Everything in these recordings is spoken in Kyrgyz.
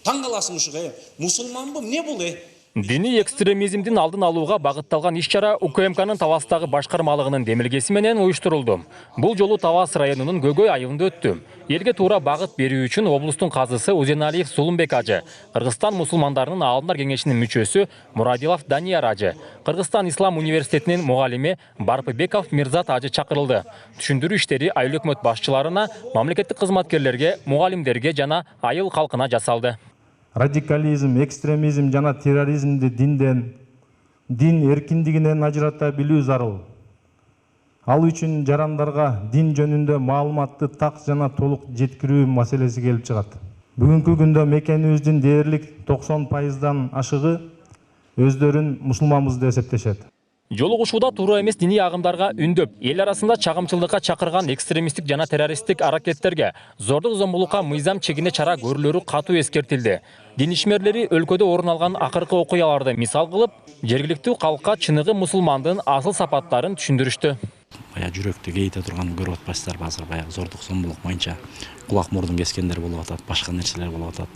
Таң каласың ушуга. Мусулманбы, эмне бул? Dini ekstremizmдин алдын алууга багытталган иш-чара УКМКнын Тавастагы башкармалыгынын демилгеси менен уюштурулду. Бул жолу Тавас районунун Көгөй айылында өттү. Элге туура багыт берүү үчүн облустун казысы Узеналиев Сулумбек ажы, Кыргызстан мусулмандарынын аалымдар кеңешинин мүчөсү Мурадилов Данияр ажы, Кыргызстан Ислам университетинин мугалими Барпыбеков Мирзат ажы чакырылды. Түшүндүрүү иштери айыл өкмөт башчыларына, мамлекеттик кызматкерлерге, мугалимдерге жана айыл калкына жасалды. Радикализм, экстремизм жана терроризмди дин эркиндигинен ажырата билүү зарыл. Ал үчүн жарандарга дин жөнүндө маалыматты так жана толук жеткирүү маселеси келип чыгат. Бүгүнкү күндө мекенибиздин дээрлик 90%дан ашыгы өздөрүн мусулманбыз деп эсептешет. Жолугушууда туура эмес диний агымдарга үндөп, эл арасында чагымчылыкка чакырган экстремисттик жана террористтик аракеттерге, зордук зомбулукка мыйзам чегине чара көрүлөрү катуу эскертилди. Дин ишмерлери өлкөдө орун алган акыркы окуяларды мисал кылып, жергиликтүү калкка чыныгы мусулмандын асыл сапаттарын түшүндүрүштү. Баягы жүрөктү кейите турган көрүп атпайсыздар, азыр баягы зордук зомбулук боюнча кулак мурдун кескендер болуп атат, башка нерселер болуп атат.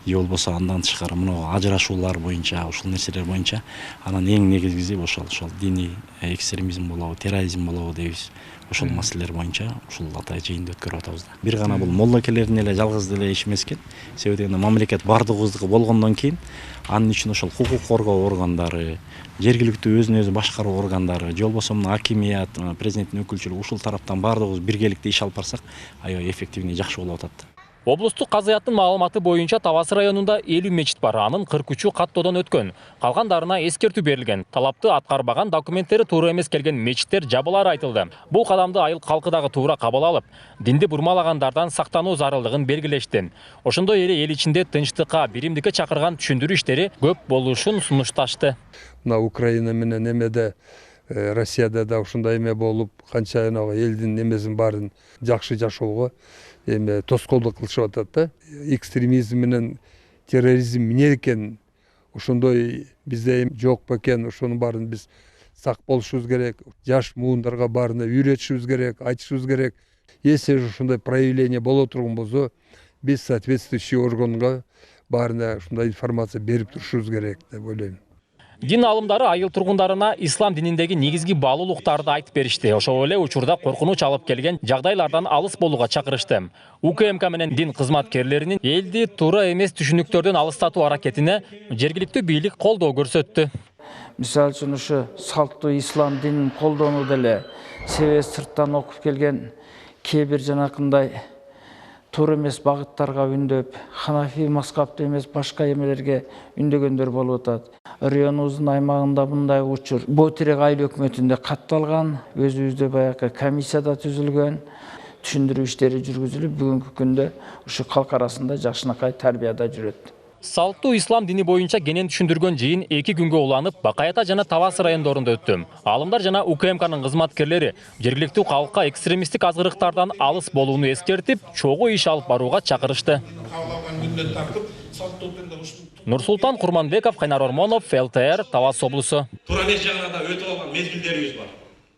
Же болбосо андан тышкары мына ажырашуулар боюнча, ушул нерселер боюнча анан эң негизгиси ошол диний экстремизм болобу, терроризм болобу дейбиз. Ошол маселелер боюнча ушул атай жыйынды өткөрүп атабыз да. Бир гана бул молдокелердин эле жалгыз деле иш эмес экен. Себеби дегенде мамлекет бардыгыбыздыкы болгондон кийин анын үчүн ошол укук коргоо органдары, жергиликтүү өзүн өзү башкаруу органдары, же болбосо акимият, президенттин өкүлчүлүгү ушул тараптан бардыгыбыз биргеликте иш алып барсак, аябай эффективный жакшы болуп атат. Облустук казыяттын маалыматы боюнча Тавас районунда 50 мечит бар, анын 43-ü каттоодон өткөн. Калгандарына эскертүү берилген. Талапты аткарбаган, документтери туура эмес келген мечиттер жабылары айтылды. Бул кадамды айыл калкы дагы туура кабыл алып, динди бурмалагандардан сактануу зарылдыгын белгилешти. Ошондой эле эл ичинде тынчтыкка, биримдикке чакырган түшүндүрүү иштери көп болушун сунушташты. Мына Украина менен эмеде Россияда да ушундай эме болуп, канча элдин эмесин баарын жакшы жашоого эме тоскоолдук кылышып атат да. Экстремизм менен терроризм эмне экен, ошондой бизде жок бекен, ошонун баарын биз сак болушубуз керек. Жаш муундарга баарына үйрөтүшүбүз керек, айтышыбыз керек. Если ошондой проявление боло турган болсо, биз соответствующий органга баарына ушундай информация берип турушубуз керек деп ойлойм. Дин алымдары айыл тургундарына ислам дининдеги негизги баалуулуктарды айтып беришти. Ошол эле учурда коркунуч алып келген жагдайлардан алыс болууга чакырышты. УКМК менен дин кызматкерлеринин элди туура эмес түшүнүктөрдөн алыстатуу аракетине жергиликтүү бийлик колдоо көрсөттү. Мисалы үчүн ушу салттуу ислам динин колдонуу деле себеби сырттан окуп келген кээ бир жанакындай туура эмес багыттарга үндөп, ханафи мазхабты эмес башка эмелерге үндөгөндөр болуп атат. Районубуздун аймагында мындай учур Ботерек айыл өкмөтүндө катталган, өзүбүздө баягы комиссияда түзүлгөн, түшүндүрүү иштери жүргүзүлүп, бүгүнкү күндө ушу калк арасында жакшынакай тарбияда жүрөт. Салттуу ислам дини боюнча кенен түшүндүргөн жыйын 2 күнгө уланып, Бакайата жана Тавас райондорунда өттү. Алымдар жана УКМКнын кызматкерлери жергиликтүү калкка экстремисттик азгырыктардан алыс болууну эскертип, чогуу иш алып барууга чакырышты. Нурсултан Курманбеков, Кайнар Ормонов, ЛТР, Тавас облусу. Туура эмес жагына да өтүп алган мезгилдерибиз бар.